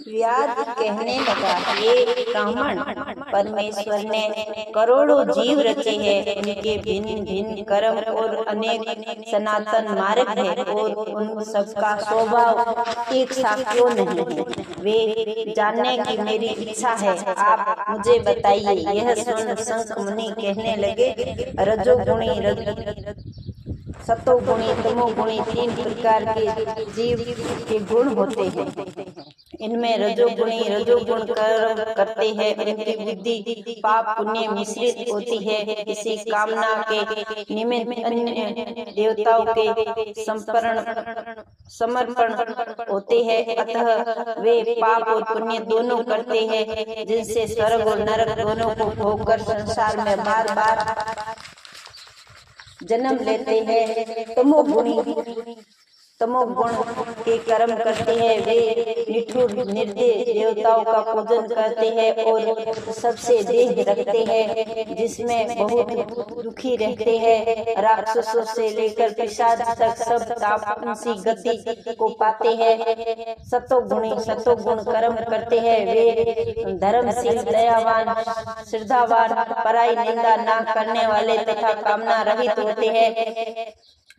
व्यास कहने लगा, हे ब्राह्मण, परमेश्वर ने करोड़ों जीव रचे हैं। उनके भिन्न भिन्न कर्म और अनेक सनातन मार्ग है और उन सबका स्वभाव एक सा क्यों नहीं है, वे जानने की मेरी इच्छा है। आप मुझे बताइए। यह सुन शंख मुनि कहने लगे, रजोगुणी, सतोगुणी, तमोगुणी 3 प्रकार के जीव के गुण होते हैं। इनमें रजोगुण कर्म करते हैं। उनकी बुद्धि पाप पुण्य मिश्रित होती है। किसी कामना के निमित्त अन्य देवताओं के समर्पण होते हैं, अतः वे पाप और पुण्य दोनों करते हैं, जिनसे स्वर्ग और नरक दोनों को भोगकर संसार में बार बार जन्म लेते हैं। तमोगुण के कर्म करते हैं। वे निठुर निर्दय देवताओं का पूजन करते हैं और सबसे देह रखते हैं, जिसमें बहुत दुखी रहते हैं। राक्षसों से लेकर पिशाच तक सब तापसी गति को पाते हैं। सतोगुण कर्म करते हैं। वे धर्मशील, दयावान, श्रद्धावान, पराई निंदा ना करने वाले तथा कामना रहित होते हैं,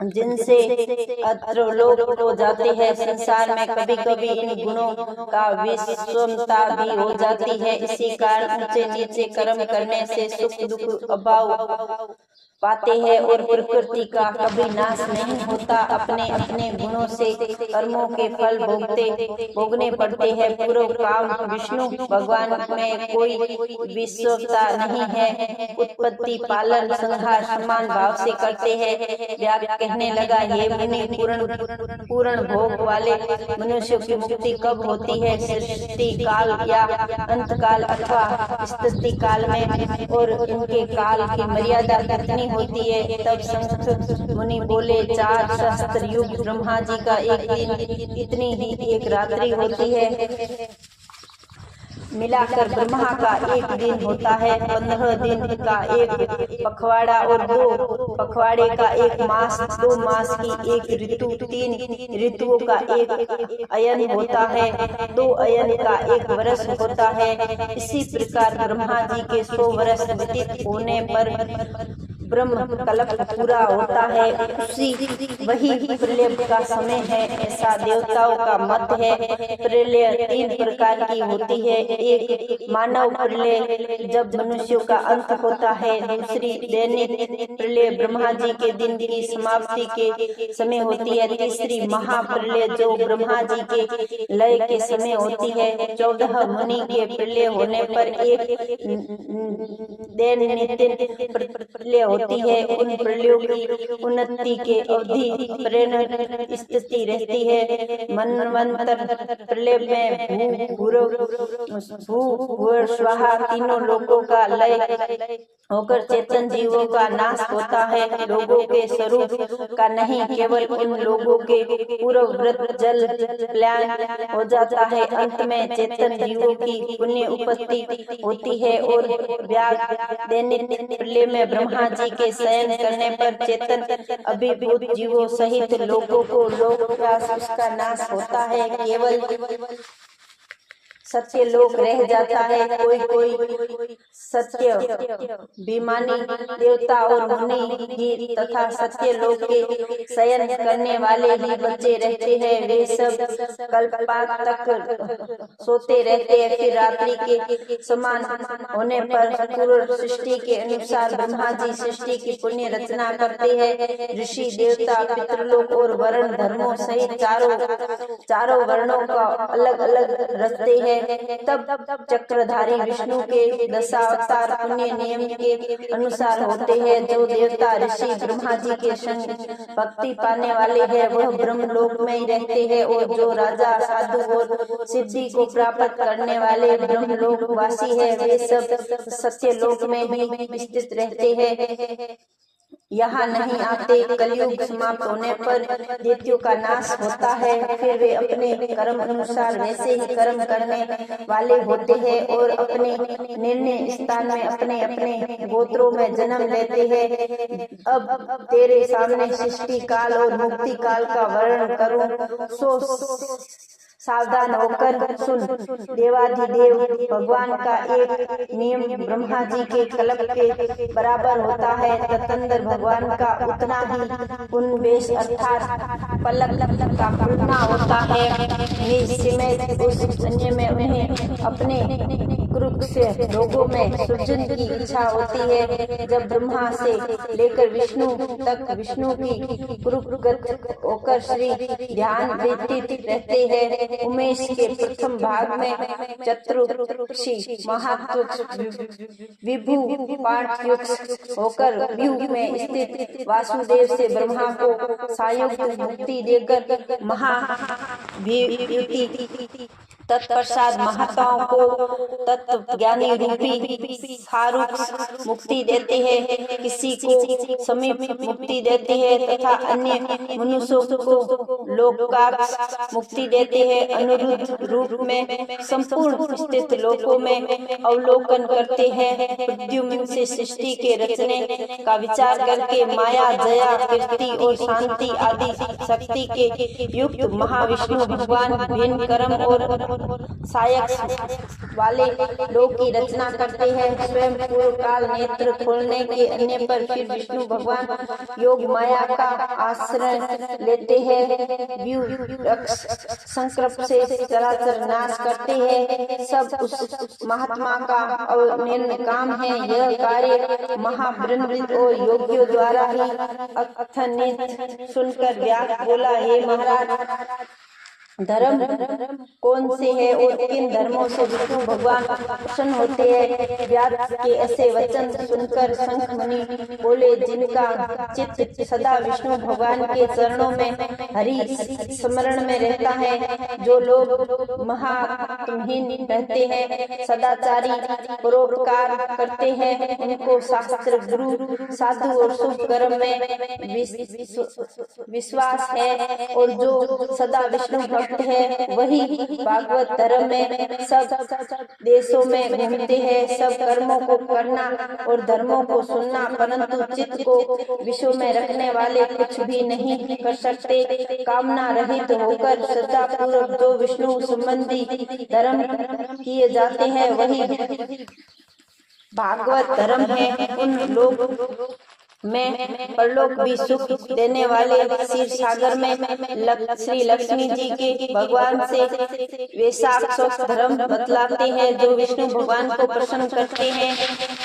जिनसे अत्रलोक हो जाते हैं। संसार में कभी कभी इन गुणों का विषमता भी हो जाती है। इसी कारण ऊंचे नीचे कर्म करने से सुख दुख अभाव पाते हैं और प्रकृति का कभी नाश नहीं होता। अपने अपने गुणों से कर्मों के फल भोगने पड़ते हैं। पूर्व काम विष्णु भगवान में कोई विषमता नहीं है। उत्पत्ति, पालन, संहार समान भाव से करते हैं। व्यास कहने लगा, हे मुनि, पूर्ण भोग वाले मनुष्य की मुक्ति कब होती है? सृष्टि काल या अंत काल अथवा स्थिति काल में? और इनके काल की मर्यादा कितनी होती है? तब शंख मुनि बोले, 4 सहस्त्र युग ब्रह्मा जी का एक दिन, इतनी ही एक रात्रि होती है। मिलाकर ब्रह्मा का एक दिन होता है। 15 दिन का एक पखवाड़ा और 2 पखवाड़े का एक मास, 2 मास की एक ऋतु, 3 ऋतुओं का एक अयन होता है, 2 अयन का एक वर्ष होता है। इसी प्रकार ब्रह्मा जी के 100 वर्ष व्यतीत होने पर ब्रह्म कल्प पूरा होता है। वही प्रलय का समय है, ऐसा देवताओं का मत है। प्रलय 3 प्रकार की होती है। एक मानव प्रलय, जब मनुष्यों का अंत होता है। दूसरी दैनिक प्रलय, ब्रह्मा जी के दिन की समाप्ति के समय होती है। तीसरी महाप्रलय, जो ब्रह्मा जी के लय के समय होती है। 14 मुनि के प्रलय होने पर एक दैनिक प्रलय होती है। उन प्रलयों की उन्नति के अवधि पर्यंत स्थिति रहती है। मनवंतर प्रलय में भू स्वाहा तीनों लोगों का लय होकर चेतन जीवों का नाश होता है। लोगों के स्वरूप का नहीं, केवल उन लोगों के पूर्वव्रत जल प्लान हो जाता है। अंत में चेतन जीवों की पुण्य उपस्थिति होती है। और दैनिक प्रलय में ब्रह्मा जी के शयन करने पर चेतन अभिभूत जीवों सहित लोगों को लोक उसका नाश होता है। केवल सत्य लोक रह जाता है। कोई सत्य विमानी देवता और मुनि ही तथा सत्य लोक के शयन करने वाले ही बचे रहते हैं। वे सब कल्पांत तक सोते रहते हैं। फिर रात्रि के समान होने पर पूर्व सृष्टि के अनुसार ब्रह्मा जी सृष्टि की पुण्य रचना करते हैं। ऋषि, देवता, पितृलोक और वर्ण धर्मों सहित चारों वर्णों का अलग अलग रचते हैं। तब चक्रधारी विष्णु के दशावतार पुण्य नियम के अनुसार होते हैं। जो देवता ऋषि ब्रह्मा जी के संग भक्ति पाने वाले हैं, वह ब्रह्मलोक में ही रहते हैं। और जो राजा, साधु और सिद्धि को प्राप्त करने वाले ब्रह्मलोक वासी है, वे सब सत्यलोक में ही स्थित रहते हैं, यहाँ नहीं आते। कलयुग समाप्त होने पर दैत्यों का नाश होता है। फिर वे अपने कर्म अनुसार वैसे ही कर्म करने वाले होते हैं और अपने निर्णय स्थान में अपने अपने गोत्रों में जन्म लेते हैं। अब तेरे सामने सृष्टि काल और मुक्ति काल का वर्णन करूं, सो सावधान होकर सुन। देवाधिदेव भगवान का एक नियम ब्रह्मा जी के कल्प के बराबर होता है, ततंदर भगवान का उतना ही उन्मेष अर्थात पलक का खुलना होता है। निश्चित उस समय में उन्हें अपने क्रूर से रोगों में सृजन की इच्छा होती है। जब ब्रह्मा से लेकर विष्णु तक विष्णु की कृपगत होकर श्री ध्यान व्यतीत रहते हैं। उमेश के प्रथम भाग में चतुर्षि महात्युक्त विभु पाठयुक्त होकर व्यूह में स्थित वासुदेव से ब्रह्मा को संयुक्त मुक्ति देकर महाभ्युति तत्पश्चात महताओं को तत्व ज्ञानी रूपी सारूप मुक्ति देते हैं, किसी को समीप मुक्ति देते हैं तथा अन्य मनुष्यों को लोकाक्ष मुक्ति देते हैं। अनुरुद्ध रूप में संपूर्ण स्थित लोकों में अवलोकन करते हैं। प्रद्युम्न से सृष्टि के रचने का विचार करके माया, जया, कीर्ति और शांति आदि शक्ति के युक्त महाविष्णु भगवान भिन्न कर्म और सहायक वाले लोक की रचना करते हैं। स्वयं पूर्व काल नेत्र खोलने के अन्य पर फिर विष्णु भगवान योग माया का आश्रय लेते हैं। व्यूह संकल्प से चराचर नाश करते हैं। सब उस महात्मा का अवनीर्ण काम है। यह कार्य महाब्रह्मविद और योगियों द्वारा ही अथनित सुनकर व्यास बोला, हे महाराज, धर्म कौन से है और किन धर्मों से विष्णु भगवान प्रसन्न होते हैं? व्यास के ऐसे वचन सुनकर शंख मुनि बोले, जिनका चित्त सदा विष्णु भगवान के चरणों में हरि स्मरण में रहता है, जो लोग महात्महीन रहते हैं, सदाचारी परोपकार करते हैं, उनको शास्त्र, गुरु, साधु और शुभ कर्म में विश्वास है, और जो सदा विष्णु है, वही भागवत धर्म में सब देशों में घूमते हैं। सब कर्मों को करना और धर्मों को सुनना, परंतु चित्त को विश्व में रखने वाले कुछ भी नहीं कर सकते। कामना रहित होकर श्रद्धा पूर्वक जो विष्णु संबंधी धर्म किए जाते हैं, वही भागवत धर्म है। उन लोग में परलोक भी सुख देने वाले क्षीर सागर में श्री लक्ष्मी जी के भगवान से वैशाख धर्म बतलाते हैं, जो विष्णु भगवान को प्रसन्न करते हैं।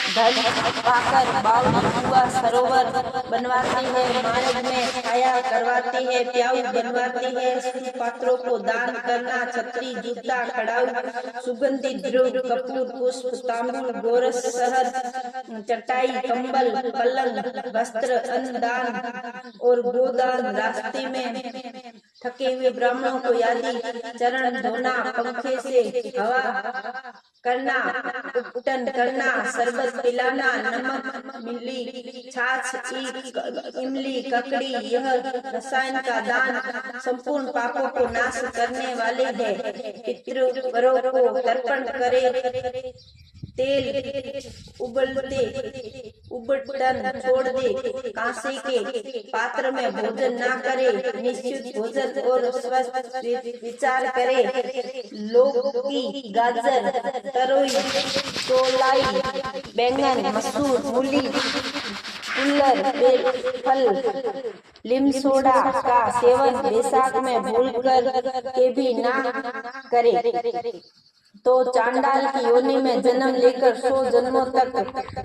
धन पाकर बावुआ सरोवर बनवाते हैं, मार्ग में छाया करवाते हैं, प्याऊ बनवाते हैं, पात्रों को दान करना, छतरी, जूता, खड़ाऊ, सुगंधित द्रव्य, कपूर, पुष्प, तांबूल, गोरस, शहद, चटाई, कंबल, पलंग, वस्त्र, अन्नदान और गोदान, रास्ते में थके हुए ब्राह्मणों को आदि चरण धोना, पंखे से हवा करना, उपटन करना, शरबत पिलाना, नमक, मिली, छाछ, इमली, ककड़ी, यह रसायन का दान संपूर्ण पापों को नाश करने वाले हैं। पितरों को तर्पण करे, तेल उबटन छोड़ दे, कांसे के पात्र में भोजन ना करे, निश्चित भोजन और स्वस्थ विचार करे। लौकी, गाजर, तरोई, चौलाई, बैंगन, मसूर, मूली, कुल्लर, फल, लीम सोडा का सेवन वैशाख में भूलकर के भी ना करे, तो चांडाल की योनि में जन्म लेकर 100 जन्मों तक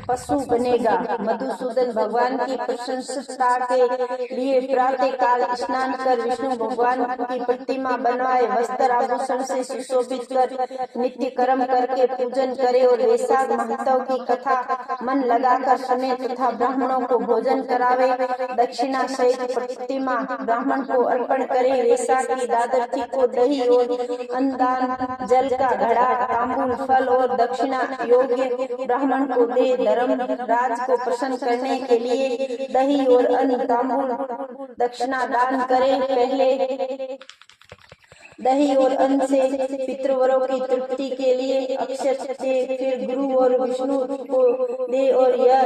पशु बनेगा। मधुसूदन भगवान की प्रशंसा के लिए प्रातः काल स्नान कर विष्णु भगवान की प्रतिमा बनवाए, वस्त्र आभूषण से सुशोभित कर नित्य कर्म करके पूजन करे और वैशाख महत्व की कथा मन लगाकर सुने तथा ब्राह्मणों को भोजन करावे। दक्षिणा सहित प्रतिमा ब्राह्मण को अर्पण करे। वैशाख की द्वादशी को दही और अन्नदान, जल का घड़ा, तांबूल, फल और दक्षिणा योग्य ब्राह्मण को दे। धर्म राज को प्रसन्न करने के लिए दही और अन्न, तांबूल, दक्षिणा दान करे। पहले दही और अन्न से पितृवरों की तृप्ति के लिए अक्षत से फिर गुरु और विष्णु को दे और यह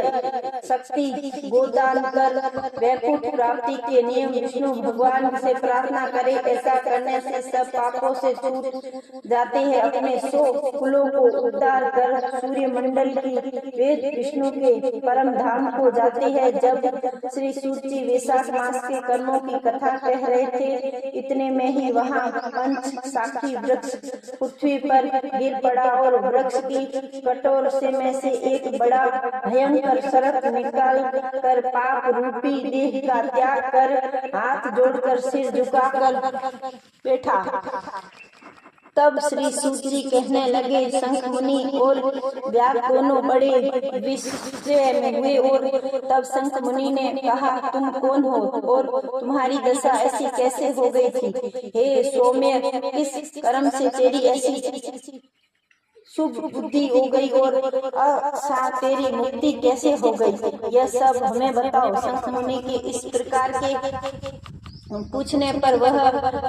शक्ति गोदान कर वैकुंठ प्राप्ति के नियम विष्णु भगवान से प्रार्थना करे। ऐसा करने से सब पापों से छूट जाते हैं। अपने 100 कुलों को उद्धार कर सूर्य मंडल की वेद विष्णु के परम धाम को जाते हैं। जब श्री सूत जी वैशाख मास के कर्मों की कथा कह रहे थे, इतने में ही वहाँ पंच साखी वृक्ष पृथ्वी पर गिर पड़ा और वृक्ष की कठोर से में से एक बड़ा भयंकर सर्प निकाल कर पाप रूपी देह का त्याग कर हाथ जोड़कर सिर झुकाकर बैठा। तब श्री सूत जी कहने लगे, शंख मुनि और व्यास दोनों बड़े विस्मय में हुए। और तब शंख मुनि ने कहा, तुम कौन हो और तुम्हारी दशा ऐसी कैसे हो गई थी? हे सौम्य, किस कर्म से तेरी ऐसी शुभ बुद्धि हो गई और तेरी मुक्ति कैसे हो गई? यह सब हमें बताओ। शंख मुनि के इस प्रकार के पूछने पर वह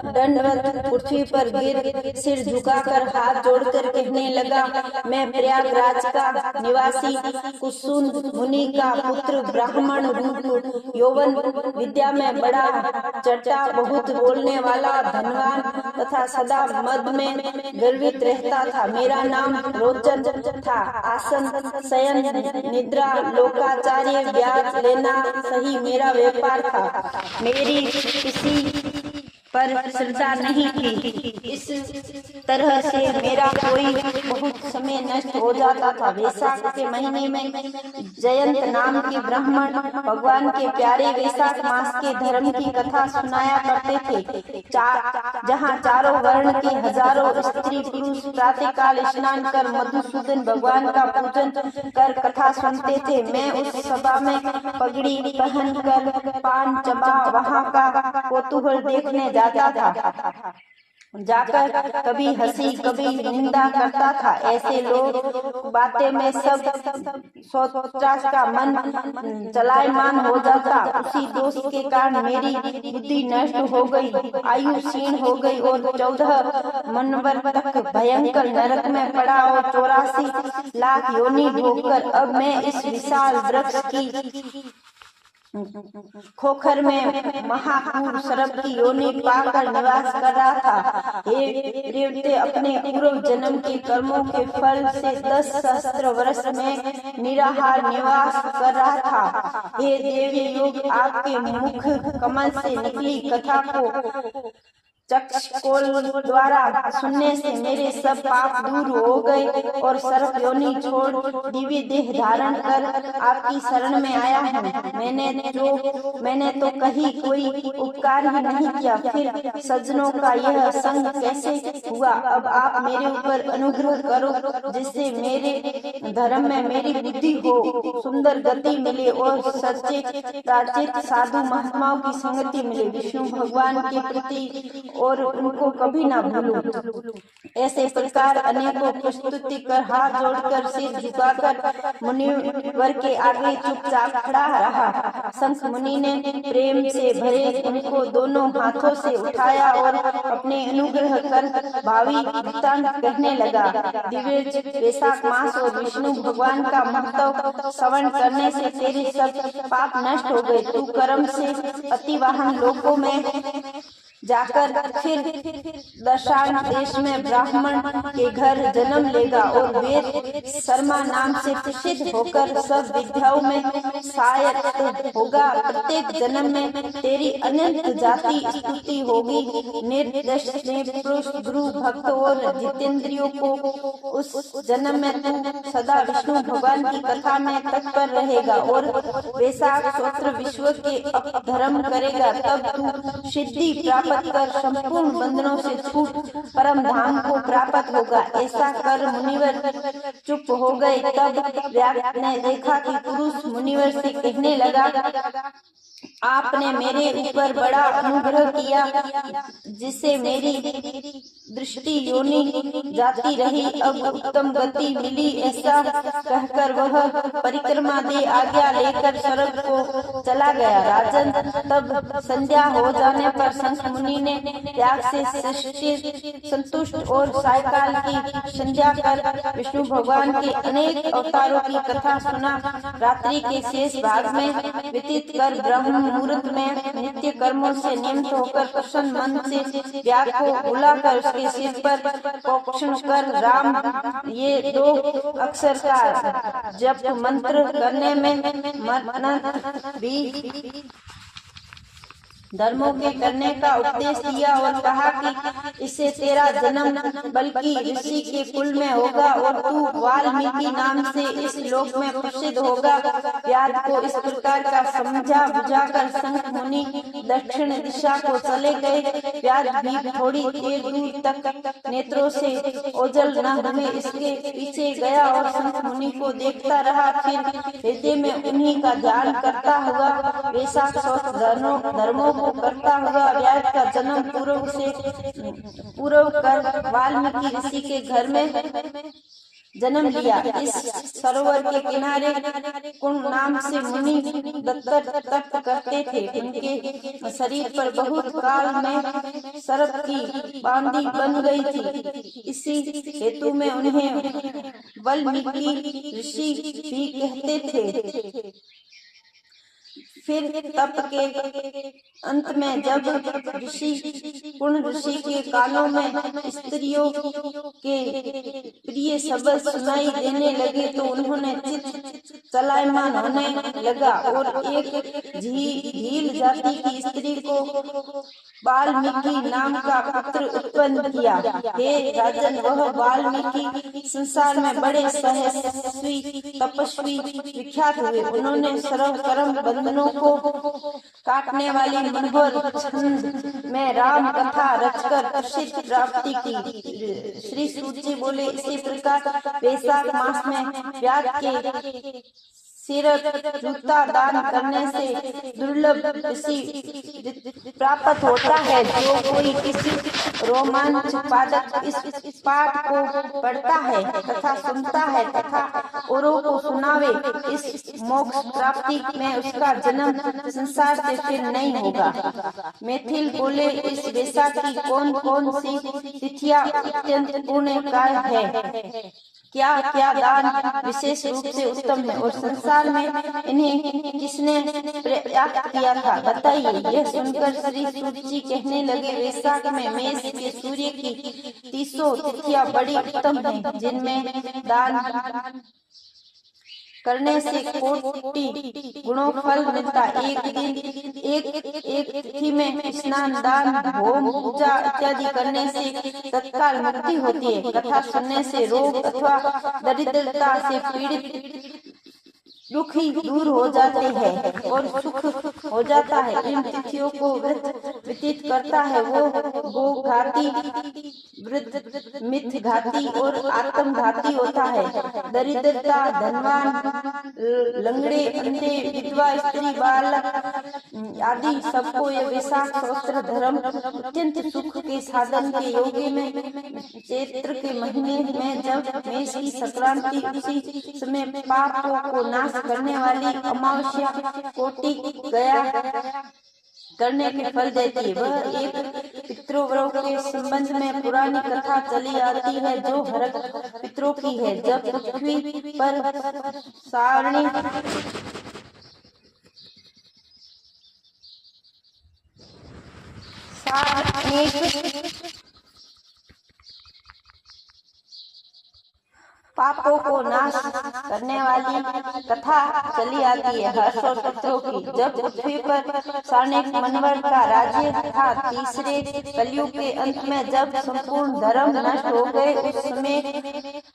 दंडवत पृथ्वी पर गिर सिर झुकाकर हाथ जोड़कर कहने लगा, मैं प्रयागराज का निवासी कुसुम मुनि का पुत्र, ब्राह्मण रूप, यौवन विद्या में बड़ा चट्टा, बहुत बोलने वाला, धनवान तथा सदा मद में गर्वित रहता था। मेरा नाम रोचन था। आसन, शयन, निद्रा, लोकाचार्य, ब्याज लेना सही मेरा व्यापार था। मेरी किसी पर श्रद्धा नहीं थी। इस तरह से मेरा कोई बहुत समय नष्ट हो जाता था। वैशाख के महीने में जयंत नाम के ब्राह्मण भगवान के प्यारे वैशाख मास के धर्म की कथा सुनाया करते थे। जहाँ चारों वर्ण के हजारों स्त्री पुरुष प्रातःकाल स्नान कर मधुसूदन भगवान का पूजन कर कथा सुनते थे। मैं उस सभा में पगड़ी पहन कर पान चबा वहाँ का कौतूहल देखने जाता था। जाकर कभी हंसी कभी निंदा करता था। ऐसे लोग बातें में सब सोचा का मन चलायमान हो जाता। उसी दोष के कारण मेरी बुद्धि नष्ट हो गई, आयु क्षीण हो गई और 14 मनवर तक भयंकर नरक में पड़ा और 84 लाख योनि भोगकर अब मैं इस विशाल वृक्ष की खोखर में महापूर सर्प की योनि पाकर निवास कर रहा था। हे देवते, अपने पूर्व जन्म के कर्मों के फल से 10 सहस्त्र वर्ष में निराहार निवास कर रहा था। हे देवी योग, आपके मुख कमल से निकली कथा को चक्षकोल द्वारा सुनने से मेरे सब पाप दूर हो गए और सर्प योनि छोड़ दिव्य देह धारण कर आपकी शरण में आया हूँ। मैंने तो कहीं कोई उपकार ही नहीं किया, फिर सज्जनों का यह संग कैसे हुआ? अब आप मेरे ऊपर अनुग्रह करो, जिससे मेरे धर्म में मेरी बुद्धि हो, सुंदर गति मिले और सच्चे प्राचित साधु महात्माओं की संगति मिले। विष्णु भगवान के प्रति और उनको कभी ना भूलूं। ऐसे प्रकार अनेकों प्रस्तुति कर हाथ जोड़कर सिर झुकाकर मुनिवर के आगे चुपचाप खड़ा रहा। शंख मुनि ने प्रेम से भरे उनको दोनों हाथों से उठाया और अपने अनुग्रह कर भावी वृत्तांत कहने लगा। दिव्य वैशाख मास और विष्णु भगवान का महत्व श्रवण करने से तेरे सब पाप नष्ट हो गए। तू कर्म से अतिवाहन लोकों में जाकर फिर दशान देश में ब्राह्मण के घर जन्म लेगा और वेद शर्मा नाम से प्रसिद्ध होकर सब विद्याओं में सहायक होगा। प्रत्येक जन्म में तेरी अनंत जाति स्तुति होगी। निर्दोष पुरुष गुरु भक्त और जितेंद्रियों को उस जन्म में तू सदा विष्णु भगवान की कथा में तत्पर रहेगा और वैशाख सूत्र विश्व के धर्म करेगा। तब तू सिद्धि प्राप्त कर संपूर्ण बंधनों से छूट परम धाम को प्राप्त होगा। ऐसा कर मुनिवर चुप हो गए। तब व्यास ने देखा कि पुरुष मुनिवर से कहने लगा, आपने मेरे ऊपर बड़ा अनुग्रह किया, जिससे मेरी दृष्टि योनि जाती रही, अब उत्तम गति मिली। ऐसा कहकर वह परिक्रमा दे आज्ञा लेकर स्वर्ग को चला गया। राजन, तब संध्या हो जाने पर शंख मुनि ने त्याग से संतुष्ट और सायकाल की संध्या कर विष्णु भगवान के अनेक अवतारों की कथा सुना। रात्रि के शेष भाग में व्यतीत कर ब्रह्म मुहूर्त में नित्य कर्मों से नियमित होकर प्रसन्न मन से व्याग को बुलाकर उसके सिर पर पोषण कर राम ये 2 अक्षर का जप मंत्र करने में मन्नत भी धर्मों के करने का उपदेश दिया और कहा कि इससे तेरा जन्म बल्कि ऋषि के कुल में होगा और तू वाल्मीकि नाम से इस लोक में प्रसिद्ध होगा। व्याध को इस प्रकार का समझा बुझाकर शंख मुनि दक्षिण दिशा को चले गए। व्याध भी थोड़ी देर दूर तक नेत्रों से ओझल न हुए इसके पीछे गया और शंख मुनि को देखता रहा। फिर हृदय में उन्हीं का ध्यान करता हुआ वैशाख धर्मों को करता हुआ व्याध का जन्म पूर्व कर वाल्मीकि ऋषि के घर में जन्म लिया। इस सरोवर के किनारे कुण नाम से मुनि तप करते थे। उनके शरीर पर बहुत काल में सर्प की बांदी बन गई थी। इसी हेतु में उन्हें वाल्मीकि ऋषि भी कहते थे। फिर तप के अंत में जब कुण ऋषि के कानों में स्त्रियों के प्रिय शब्द सुनाई देने लगे तो उन्होंने चित्त चलायमान होने लगा और एक झील जाति की स्त्री को वाल्मीकि नाम का पुत्र उत्पन्न किया। हे राजन, वह वाल्मीकि संसार में बड़े साहसी तपस्वी विख्यात हुए। उन्होंने सर्व कर्म बंधनों को काटने वाली मनोहर छंद में राम कथा रचकर प्रसिद्ध प्राप्ति की। श्री सूत जी बोले, इसी प्रकार वैशाख मास में व्याध के सिर जूता दान करने से दुर्लभ प्राप्त होता है। जो कोई किसी रोमांचक इस पाठ को पढ़ता है तथा सुनता है तथा औरों को सुनावे, इस मोक्ष प्राप्ति में उसका जन्म संसार से फिर नहीं होगा। मैथिल बोले, इस वैशाख की कौन कौन सी तिथियां अत्यंत पुण्यकार है, क्या क्या दान विशेष रूप से उत्तम है और संसार में इन्हें किसने प्राप्त किया था, बताइए। यह सुनकर श्री सूत जी कहने लगे, वैशाख में मेष के सूर्य की 300 तिथियां बड़ी उत्तम हैं, जिनमें दान करने से कोटि गुणों फल मिलता। एक दिन एक तिथि में स्नान, दान, होम, पूजा इत्यादि करने से तत्काल मुक्ति होती है। कथा सुनने से रोग अथवा दरिद्रता से पीड़ित दुखी दूर हो जाते हैं और सुख हो जाता है। इन तिथियों को व्रत व्यतीत करता है वो गोघाती, वृद्ध, मिथघाती और आत्मघाती होता है। दरिद्रता, धनवान, लंगड़े, अंधे, विधवा, स्त्री, बालक आदि सबको यह वैशाख सहस्त्र धर्म अत्यंत सुख के साधन के योगी में चैत्र के महीने में जब मेष की संक्रांति उसी समय पापों को नाश करने वाली अमावस्या कोटि गया करने के फल देती है। वह एक पितृव्रत के संबंध में पुरानी कथा चली आती है जो हरक पितरों की है। जब पृथ्वी पर सारणी पापों को नाश करने वाली कथा चली आती है हर्षों पितरों की। जब पृथ्वी पर सारणिक मनवर का राज्य था, तीसरे कलयुग के अंत में जब संपूर्ण धर्म नष्ट हो गए, उस समय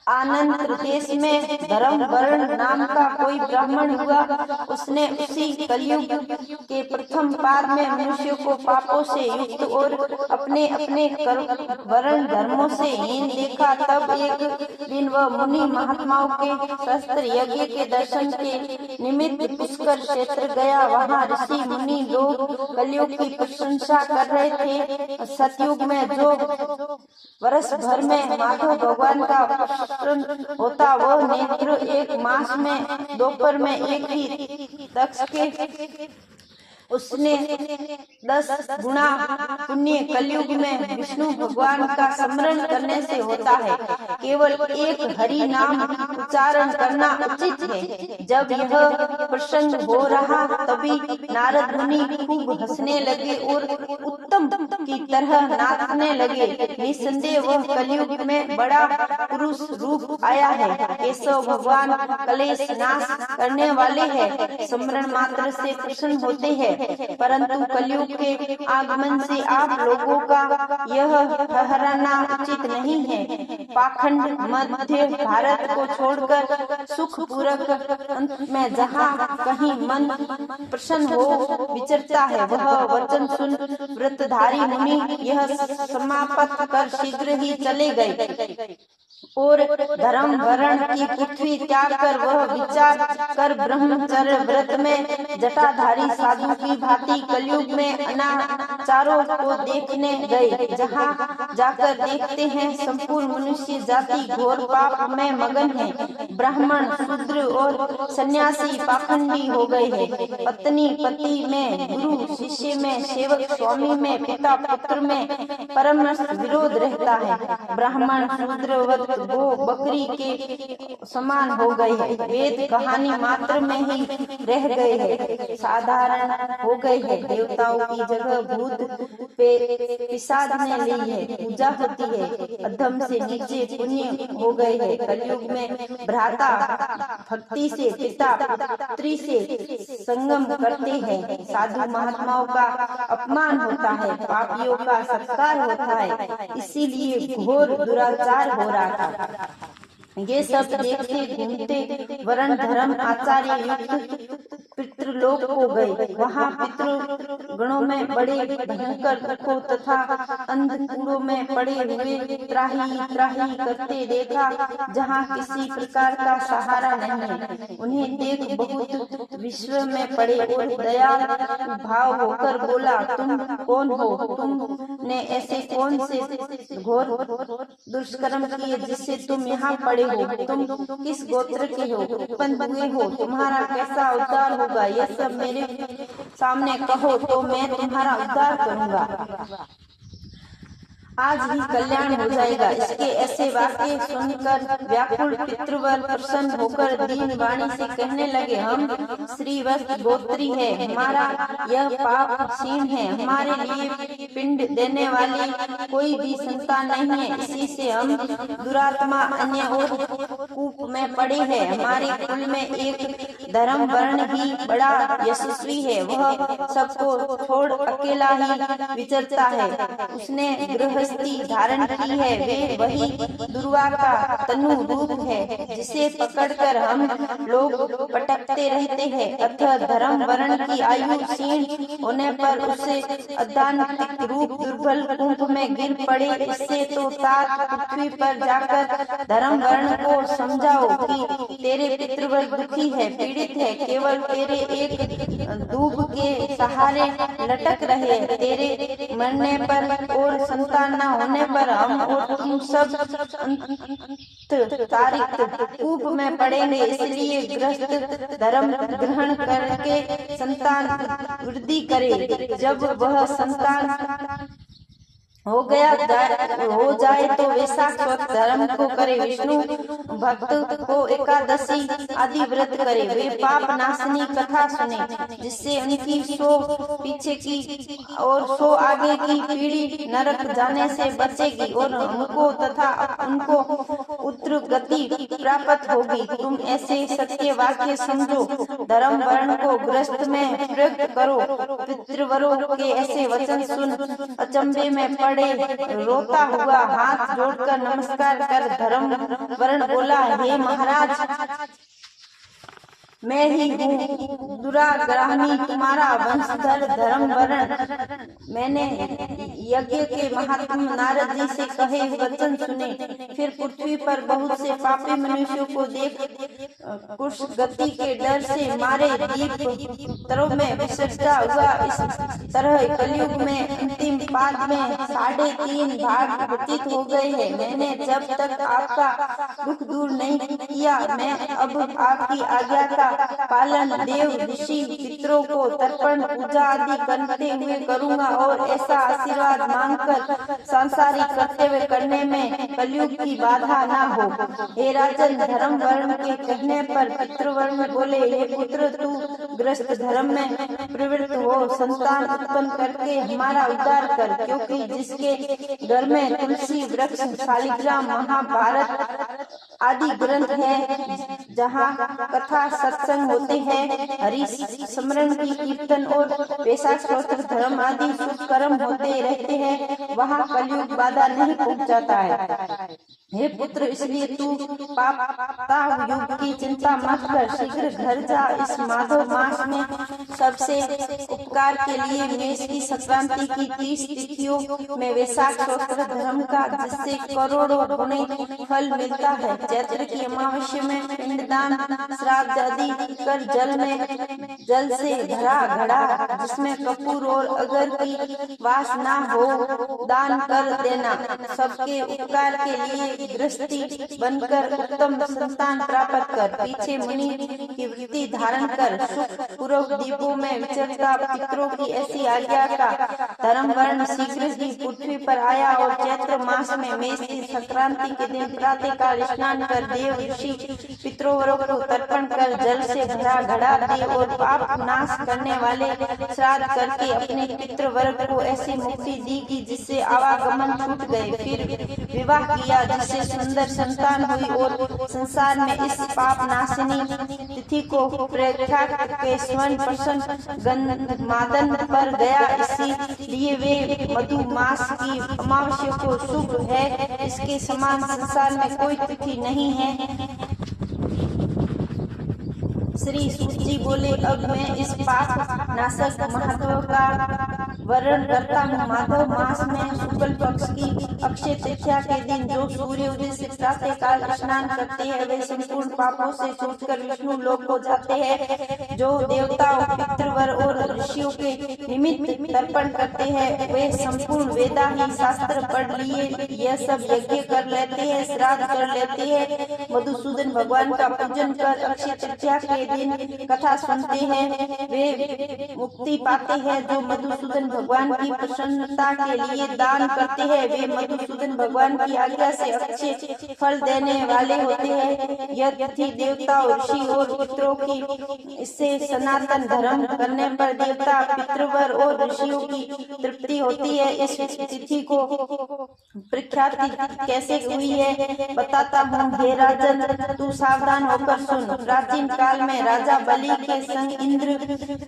आनंद देश में धर्मवर्ण नाम का कोई ब्राह्मण हुआ। उसने उसी कलयुग के प्रथम पाद में मनुष्य को पापों से युक्त और अपने अपने वर्ण धर्मों से हीन देखा। तब एक दिन वह मुनि महात्माओं के शस्त्र यज्ञ के दर्शन के निमित्त पुष्कर क्षेत्र गया। वहाँ ऋषि मुनि लोग कलयुग की प्रशंसा कर रहे थे। सतयुग में जो वर्ष भर में माधव भगवान का प्रश्न होता, वह नेत्र एक मास में दोपहर में एक ही दक्ष के उसने 10 गुना पुण्य कलयुग में विष्णु भगवान का स्मरण करने से होता है। केवल एक हरि नाम उच्चारण करना उचित है। जब यह प्रसंग हो रहा तभी नारद मुनि खूब हंसने लगे और उत्तम की तरह नाचने लगे। निसंदेह वह कलयुग में बड़ा पुरुष रूप आया है। केशव भगवान कलेश नाश करने वाले हैं, स्मरण मात्र से प्रसन्न होते हैं। परंतु कलयुग के आगमन से आप लोगों का यह ठहराना उचित नहीं है। पाखंड मध्य भारत को छोड़कर सुख पूर्वक अंत में जहाँ कहीं मन प्रसन्न हो विचरता है, वह वचन सुन व्रतधारी मुनि यह समाप्त कर शीघ्र ही चले गए और धर्म वर्ण की पृथ्वी त्याग कर वह विचार कर ब्रह्मचर्य व्रत में जटाधारी साधु की भांति कलयुग में अनाचारों को देखने गए। जहाँ जाकर देखते हैं संपूर्ण मनुष्य जाति घोर पाप में मगन है। ब्राह्मण शूद्र और सन्यासी पाखंडी हो गए हैं। पत्नी पति में, गुरु शिष्य में, सेवक स्वामी में, पिता पुत्र में परम विरोध रहता है। ब्राह्मण शूद्र वो बकरी के समान हो गए हैं। वेद कहानी मात्र में ही रह गए हैं, साधारण हो गए हैं। देवताओं की जगह भूत पिशाच ने ली है, पूजा होती है। अधम से नीचे पुण्य हो गए हैं। कलयुग में भ्राता भक्ति से, पिता पुत्री से संगम करते हैं। साधु महात्माओं का अपमान होता है, पापियों का सत्कार होता है। इसीलिए घोर दुराचार हो रहा था। ये सब देखते घूमते वर्ण धर्म आचार्य युक्त पितृलोक को गए। वहाँ पितृ गणों में बड़े भयंकर दुखों तथा अंधकूड़ों में पड़े हुए त्राही त्राही करते देखा, जहाँ किसी प्रकार का सहारा नहीं है। उन्हें देख बहुत विश्व में पड़े और दया भाव होकर बोला, तुम कौन हो? तुमने ऐसे कौन से घोर दुष्कर्म किए जिससे तुम यहाँ पड़े हो? तुम किस गोत्र के हो? उत्पन्न हुए हो? तुम्हारा कैसा उद्धार होगा? यह सब मेरे सामने कहो तो मैं तुम्हारा उद्धार करूंगा। आज ही कल्याण हो जाएगा। इसके ऐसे वाक्य सुनकर व्याकुल पितृवर प्रसन्न होकर दीन वाणी से कहने लगे, हम श्रीवत्स गोत्री है, हमारा यह पाप क्षीण है। हमारे लिए पिंड देने वाली कोई भी संतान नहीं है, इसी से हम दुरात्मा अन्य और कूप में पड़े हैं। हमारे कुल में एक धर्म वर्ण ही बड़ा यशस्वी है, वह सबको छोड़ अकेला ही विचरता है। उसने गृहस्थी धारण की है, वे वही दुर्वा का तनु रूप है जिसे पकड़कर हम लोग पटकते रहते हैं। अतः धर्म वर्ण की आयु क्षीण होने पर उसे अदांतिक रूप दुर्बल कुंभ में गिर पड़े। इससे तो तात पृथ्वी पर जाकर धर्म वर्ण को समझाओ कि तेरे पितृवर्ग दुखी है, पीड़ित है, केवल तेरे एक दूब के सहारे लटक रहे। तेरे मरने पर और संतान न होने पर हम और तुम सब तारिक कूप में पड़ेंगे। इसलिए गृहस्थ धर्म ग्रहण करके संतान वृद्धि करे। जब वह संतान हो जाए तो वैसा स्वतः धर्म को करे। विष्णु भक्त को एकादशी आदि व्रत करे। वे पाप नाशनी कथा सुने, जिससे उनकी 100 पीछे की और 100 आगे की पीढ़ी नरक जाने से बचेगी और हमको तथा उनको पुत्र गति प्राप्त होगी। तुम ऐसे सत्य वाक्य समझो, धर्म वर्ण को ग्रस्त में प्रयुक्त करो। पितृवरों के ऐसे वचन सुन अचंभे में पड़े रोता हुआ हाथ जोड़कर नमस्कार कर धर्म वर्ण बोला, हे महाराज, मैं ही हूँ दुराग्रहणी, तुम्हारा वंशधर धर्म वर्ण। मैंने यज्ञ के महात्मा नारद जी से कहे वचन सुने, फिर पृथ्वी पर बहुत से पापी मनुष्यों को देख कुछ गति के डर से मारे दीप तरह में विसर्जा हुआ। इस तरह कलयुग में अंतिम पाद में 3.5 भाग व्यतीत हो गए हैं। मैंने जब तक आपका दुख दूर नहीं किया, मैं अब आपकी आज्ञा का पालन देव ऋषि पितरों को तर्पण पूजा आदि करते हुए करूंगा और ऐसा आशीर्वाद मांगकर सांसारिक कर्तव्य करने में कलयुग की बाधा न हो। हे राजन, धर्म वर्ण के कहने पर पितृवर्ण बोले, हे पुत्र, तू ग्रस्त धर्म में प्रवृत्त हो, संतान उत्पन्न करके हमारा उद्धार कर, क्योंकि जिसके घर में तुलसी वृक्ष, शालिग्राम, महाभारत आदि ग्रंथ है, जहाँ कथा सत्संग होते हैं, हरि स्मरण की कीर्तन और वैसा स्तोत्र धर्म आदि शुभ कर्म होते रहते हैं, वहाँ कलयुग बाधा नहीं पहुँच जाता है। हे पुत्र, इसलिए तू पापता युग की चिंता मत कर, शीघ्र घर जा। इस माधव मास में सबसे उपकार के लिए मेष की संक्रांति की 30 तिथियों में वैशाख स्तोत्र धर्म का, जिससे करोड़ों गुणे फल मिलता है। चैत्र की अमावस्या में पिंडदान श्राद्ध आदि कर जल से भरा घड़ा, जिसमें कपूर और अगर की वास ना हो, दान कर देना। सबके उपकार के लिए गृहस्थी बनकर उत्तम संतान प्राप्त कर, पीछे मुनि की वृत्ति धारण कर, सुख पूर्वक दीपों में विचरता पितरों की ऐसी आज्ञा का धर्म वर्ण शीघ्र ही पृथ्वी पर आया और चैत्र मास में मेष की संक्रांति के दिन प्रातः काल स्नान कर देव ऋषि पितरों को तर्पण कर जल से भरा घड़ा दे और पाप नाश करने वाले श्राद्ध करके अपने पितृ वर्ग को ऐसी मुक्ति दी कि जिससे आवागमन छूट गए। फिर विवाह किया, जिससे सुंदर संतान हुई और संसार में इस पाप नाशिनी तिथि को प्रेक्षा के स्वर्ण प्रसन्न गंधमादन पर गया। इसलिए वे मधुमास की अमावस्या को शुभ है, इसके समान संसार में कोई तिथि नहीं है। श्री सूजी बोले, अब मैं इस पाप नाशक महत्व का वर्णन करता हूँ। माधव मास में शुक्ल पक्ष की अक्षय तृतीया के दिन जो सूर्य उदय से प्रातः काल स्नान करते हैं, वे संपूर्ण पापों से छूटकर विष्णु लोक को जाते हैं। जो देवताओं, पितृवर और ऋषियों के निमित्त तर्पण करते हैं, वे संपूर्ण वेदा ही शास्त्र पढ़ लिए यह सब यज्ञ कर लेते हैं, श्राद्ध कर लेते हैं, मधुसूदन भगवान का पूजन कर अक्षय तृतीया के दिन कथा सुनते हैं, वे मुक्ति पाते हैं। जो मधुसूदन भगवान की प्रसन्नता के लिए दान करते हैं, वे मधुसूदन भगवान की आज्ञा से अच्छे फल देने वाले होते हैं। यह तिथि देवताओं, ऋषि और पितरों की, इससे सनातन धर्म करने पर देवता, पितृवर और ऋषियों की तृप्ति होती है। इस तिथि को प्रख्याति कैसे हुई है बताता हूँ। हे राजन, तू सावधान होकर सुन। प्राचीन काल में राजा बलि के संग इंद्र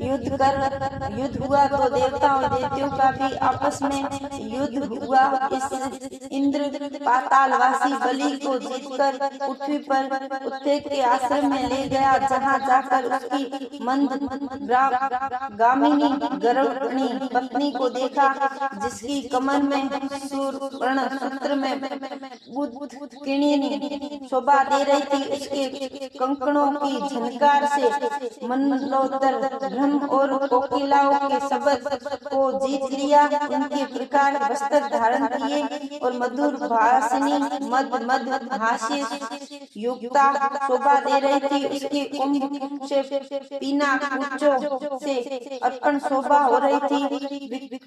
युद्ध हुआ तो देवताओं देवतियों का भी आपस में युद्ध हुआ। इस इंद्र पातालवासी बलि को जीतकर पृथ्वी पर उत्तेज के आश्रम में ले गया, जहाँ जाकर उसकी मंद गामिनी गर्भणी पत्नी को देखा, जिसकी कमर में सुवर्ण सूत्र में किणी शोभा दे रही थी। उसके कंकणों की झनकार से मनोदर ब्रह्म और कोकिलाओं के शब्द को जीत लिया। उनके प्रकार वस्त्र धारण किए और मधुर भाषिनी मद हास्य युक्ता शोभा दे रही थी। उसके कुंभ से पीना कुचों से अर्पण शोभा हो रही थी।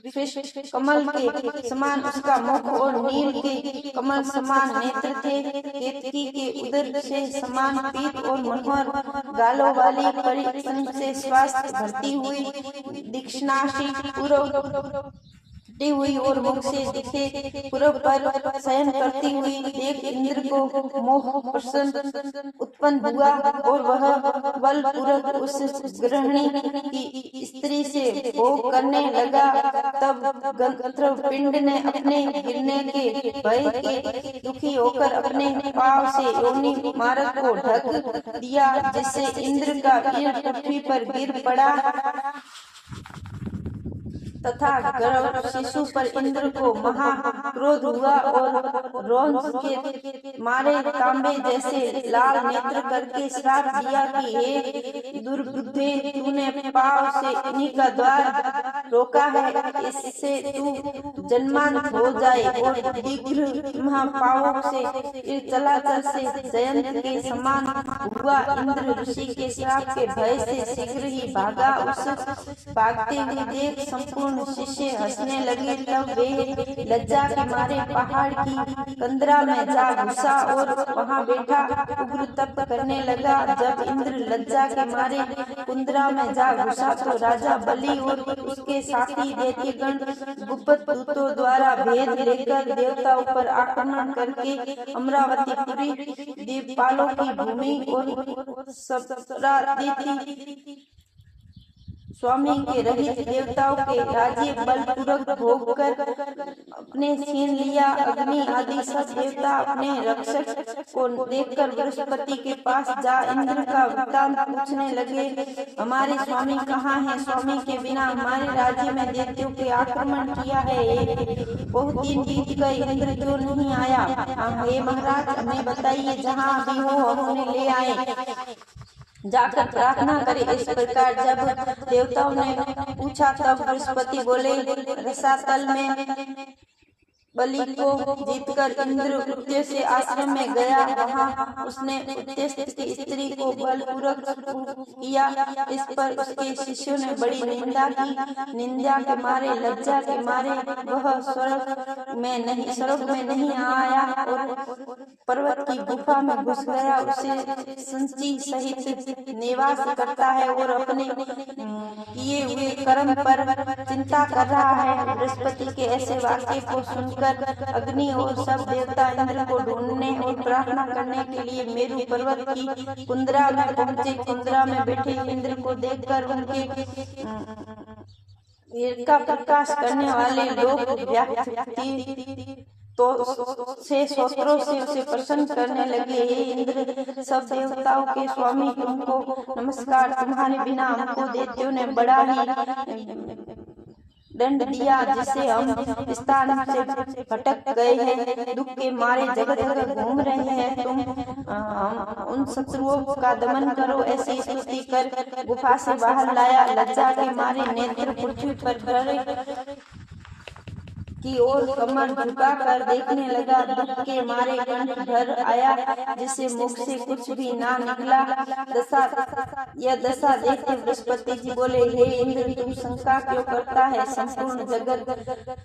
कमल के समान उसका मुख और नील के कमल समान नेत्र थे। केतकी के उदर से समान पीत और मनोहर गालों वाली परिसन से स्वास्थ्य भरती हुई दीक्षाशी पूर्व फटी हुई और मुख से दिखे पूर्व पर शयन करती हुई देख इंद्र को मोह प्रसन्न उत्पन्न हुआ और वह बलपूर्वक उस गृहिणी की स्त्री से भोग करने लगा। तब गंधर्व पिंड ने अपने गिरने के भय के दुखी होकर अपने पांव से योनि मार्ग को ढक दिया, जिससे इंद्र का वीर पृथ्वी पर गिर पड़ा तथा गर्भ शिशु पर इंद्र को महा क्रोध हुआ और रोष के मारे तांबे जैसे लाल नेत्र करके श्राप दिया कि हे दुर्बुद्धे, तूने पांव से इन्हीं का द्वार रोका है, इससे तू जन्मांत हो जाए और शीघ्र पांवों से चलाचल से जयंत के समान हुआ। इंद्र ऋषि के श्राप के भय से शीघ्र ही भागा। उस भागते हुए देख संपूर्ण शिष्य हंसने लगे। तब वे लज्जा के मारे पहाड़ की कंदरा में जा घुसा और वहां बैठा उग्र तप करने लगा। जब इंद्र लज्जा के मारे कुंदरा में जा घुसा तो राजा बलि और उसके साथी दैत्यगण गुप्त दूतों द्वारा भेद लेकर देवताओं पर आक्रमण करके अमरावतीपुरी, देवपालों की भूमि और सप्तरादिति स्वामी के रहित देवताओं के राज्य बलपूर्वक भोग कर अपने छीन लिया। अग्नि आदि सब देवता अपने रक्षक को देखकर बृहस्पति के पास जा इंद्र का वृत्तांत पूछने लगे। हमारे स्वामी कहाँ हैं? स्वामी के बिना हमारे राज्य में दैत्यों के आक्रमण किया है, बहुत दिन बीत गए, इंद्र क्यों नहीं आया? हे महाराज, हमें बताइए, जहाँ भी हो हम उन्हें ले आए, जाकर प्रार्थना करे। इस प्रकार जब देवताओं ने पूछा तब बृहस्पति बोले, रसातल में बलि को जीतकर इंद्र उद्देश्य से आश्रम में गया। वहां उसने उद्देश्य की स्त्री को बलपूर्वक किया। इस पर उसके शिष्यों ने बड़ी निंदा की। निंदा के मारे, लज्जा के मारे वह स्वर्ग में नहीं आया और पर्वत की गुफा में घुस गया। उसे संची सहित निवास करता है और अपने किए हुए कर्म पर चिंता कर रहा है। बृहस्पति के ऐसे वाक्य को सुनकर अग्नि और सब देवता इंद्र को ढूंढने और प्रार्थना करने के लिए मेरु पर्वत की कुंदरा में पहुंचे। कुंदरा में बैठे इंद्र को देखकर उनके वीर का प्रकाश करने वाले लोग व्यक्ति तो से सोत्रों से उसे प्रसन्न करने लगे। हे इंद्र, सब देवताओं के स्वामी, तुमको नमस्कार। तुम्हारे बिना हमको दैत्यों ने बड़ा ही दंड दिया, जिससे हम स्थान से भटक गए हैं, दुख के मारे जगत भर घूम रहे हैं। तुम उन शत्रुओं का दमन करो। ऐसी स्तुति कर गुफा से बाहर लाया। लज्जा के मारे नेत्र पृथ्वी पर खड़े की ओर कमर झुका कर देखने लगा। दुख के मारे कंठ भर आया, जिससे मुख से कुछ भी ना निकला। यह दशा देखते बृहस्पति जी बोले, हे इंद्र, तू शंका क्यों करता है? संपूर्ण जगत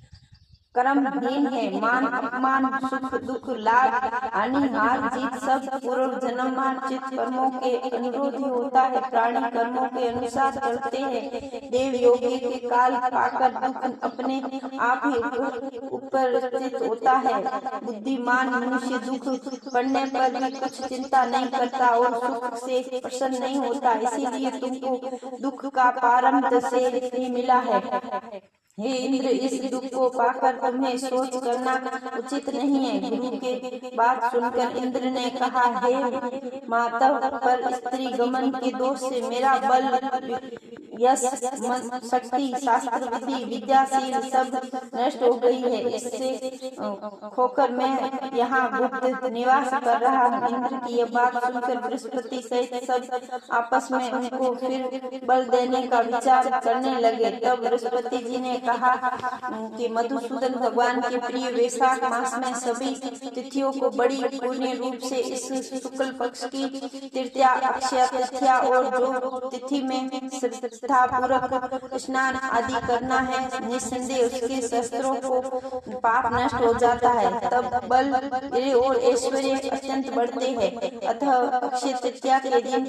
कर्महीन है। मान अपमान, सुख दुख, लाभ हानि, हार जीत सब पूर्व जन्मार्जित कर्मों के अनुरोधी होता है। प्राणी कर्मों के अनुसार चलते हैं। देव योगी के काल पाकर दुख अपने आप ही ऊपर स्थित होता है। बुद्धिमान मनुष्य दुख पड़ने पर भी कुछ चिंता नहीं करता और सुख से प्रसन्न नहीं होता। इसीलिए तुमको दुख का प्रारंभ से ही मिला है। हे इंद्र, इस दुख को पाकर तुम्हें सोच करना उचित नहीं है। गुरु के बात सुनकर इंद्र ने कहा, हे मातव, पर स्त्री गमन के दोष से मेरा बल, यश, शक्ति, शास्त्र विधि, विद्याशील सब नष्ट हो गई है। इससे खोकर मैं यहाँ गुप्त निवास कर रहा हूँ। इंद्र की यह बात सुनकर बृहस्पति सहित सब आपस में उनको फिर बल देने का विचार करने लगे। तब बृहस्पति जी ने कहा कि मधुसूदन भगवान के प्रिय वैशाख मास में सभी तिथियों को बड़ी पूर्ण रूप से इस शुक्ल पक्ष की तृतीया, अक्षय तृतीया और जो तिथि में निष्ठा पूर्वक स्नान आदि करना है, निस्संदेह उसके शस्त्रों को पाप नष्ट हो जाता है, तब बल और ऐश्वर्य अत्यंत बढ़ते हैं। अतः अक्षय तृतीया के दिन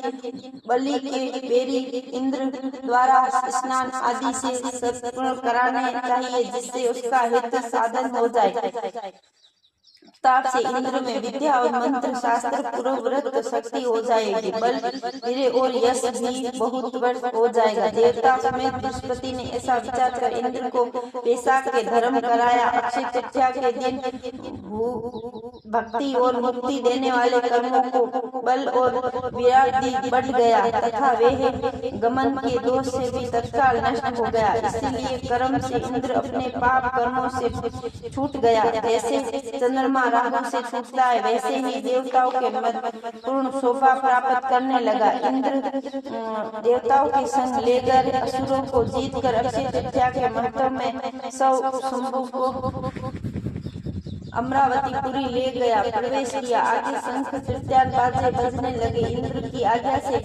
बलि के बेरी इंद्र द्वारा स्नान आदि से संपूर्ण कराने चाहिए, जिससे उसका हित साधन हो जाए। ताप से इंद्र में विद्या और मंत्र शास्त्र पूर्ववत शक्ति हो जाएगी, बल वीर्य और यश भी बहुत वर्ष हो जाएगा। देवता समेत बृहस्पति ने ऐसा विचार कर इंद्र को वैशाख के धर्म कराया। अक्षय तृतीया के दिन भक्ति और मुक्ति देने वाले कर्मों को बल और वीरादि बढ़ गया तथा वे गमन के दोष से भी तत्काल नष्ट हो गया। इसलिए कर्म से इंद्र अपने पाप कर्मों से छूट गया। जैसे चंद्रमा राहु से छूटता है, वैसे ही देवताओं के मध्य पूर्ण शोभा प्राप्त करने लगा। इंद्र देवताओं के संग लेकर असुरों को जीतकर अक्षय तृतीया के महत्व में शंभु को अमरावतीपुरी ले गया, प्रवेश किया। आगे शंख तृतीया बाजे बजने लगे। इंद्र की आज्ञा से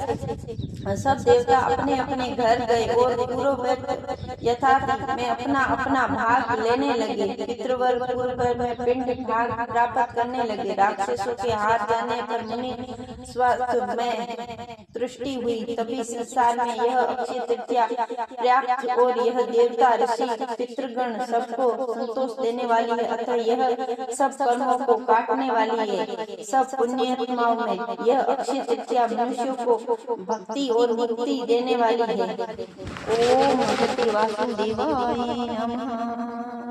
सब देवता अपने अपने घर गए और पूर्ववत यथार्थ में अपना अपना भाग लेने लगे। पितृवर्ग पूर्व में पिंड भाग प्राप्त करने लगे। राक्षसों के हाथ जाने पर मुनि स्वास्थ्य में दृष्टि हुई। तभी संसार में यह अक्षय तृतीया प्राप्त और यह देवता ऋषि पितृगण सबको संतोष देने वाली है। अतः यह सब कर्मों को काटने वाली है। सब पुण्यात्माओं में यह अक्षय तृतीया मनुष्यों को भक्ति और मुक्ति देने वाली है। ओम भगवते वासुदेवाय नमः।